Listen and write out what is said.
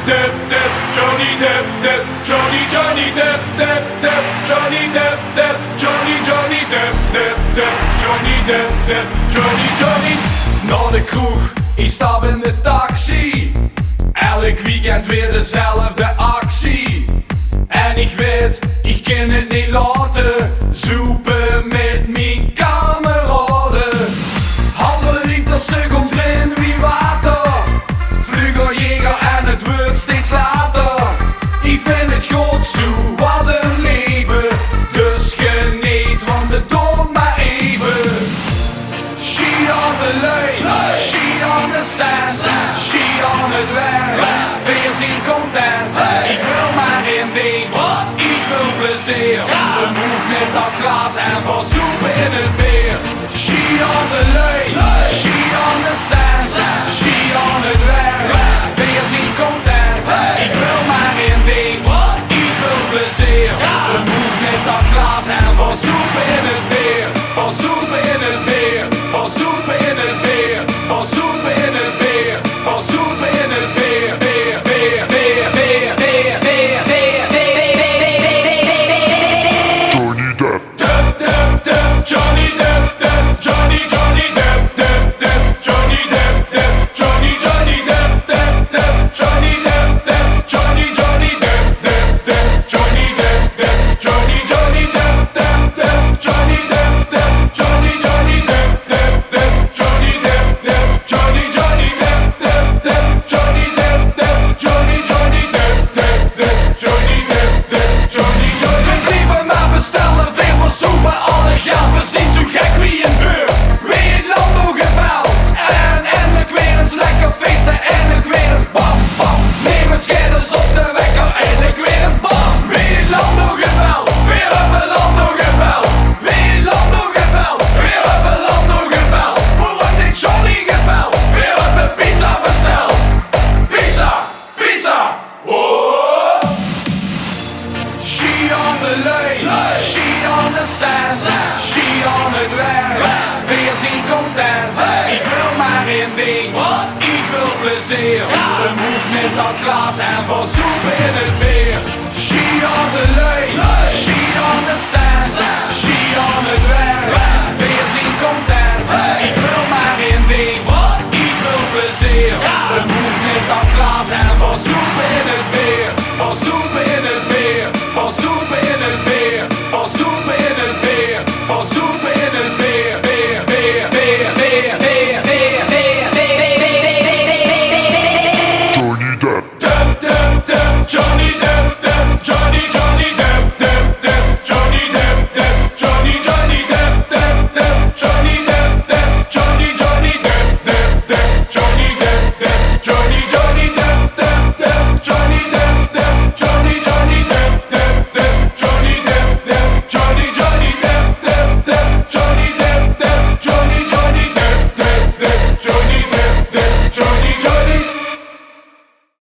Depp, Depp, Johnny Depp, Depp, Johnny, Johnny Depp, Depp, Depp, Johnny Depp, Depp, Johnny, Johnny Depp, Depp, Depp, Johnny Depp, Depp, Johnny, Johnny. Naar de kroeg, ik stap in de taxi. Elk weekend weer dezelfde actie. En ik weet, ik kan het niet laten. Zoepen met mijn kameraden. Halve liter seconde drin wie water. Vluggerjäger en het wordt steeds later. Ik vind het goed zo, wat een leven. Dus geniet van de dood maar even. Sheet on the lane, sheet on the sand, sheet on het werk, veerzien content. Ik wil maar één ding, ik wil plezier. Een hoek met dat glas en verzoepen in het bier. Sheet on the lane, sheet on the sand, sheet on het werk, veerzien content. Ik wil maar één ding, ik wil plezier. Een hoek met dat glas en verzoepen in het bier. Verzoepen in het bier. Verzoepen in het beer, verzoepen in het beer, verzoepen in het beer, beer, beer, beer, beer, beer, beer, beer, Johnny Depp. Depp, Depp, Depp, Johnny Depp, Depp, Johnny, Johnny Depp, Depp, Depp, Johnny Depp, Depp, Johnny, Johnny Depp, Depp, Depp, Johnny Depp, Depp, Johnny, Johnny Depp, Depp, Depp, Johnny Depp, Depp, Johnny, Johnny Depp, Depp, Depp, Johnny Depp, Depp, Johnny, Johnny Depp, Depp, Depp, Johnny Depp, Depp, Johnny, Johnny Depp, Depp, Depp, Johnny Depp, Depp, Johnny, Johnny Depp, Depp, Depp, Johnny Depp, Depp, Johnny, Johnny. Vind liever maar bestellen, veel verzoeken, alle geld precies zo gek wie een deur. Wie het land nog gebeld. En eindelijk weer eens lekker feesten, eindelijk weer eens bam, bam. Neem het scheiders op de wekker, eindelijk weer eens bam. Wie het land nog gebeld, weer op het land nog gebeld. Wie het land nog gebeld, weer op het land nog gebeld. Hoe wordt dit Johnny gebeld, weer op een pizza besteld. Pizza, pizza, oh. Sheet on the lane, sheet on the sand, sheet on het werk, veerzien content. Ik wil maar één ding, ik wil plezier. Een hoek met dat glas en verzoepen in het beer. Sheet on the lane, sheet on the sand, sheet on het werk,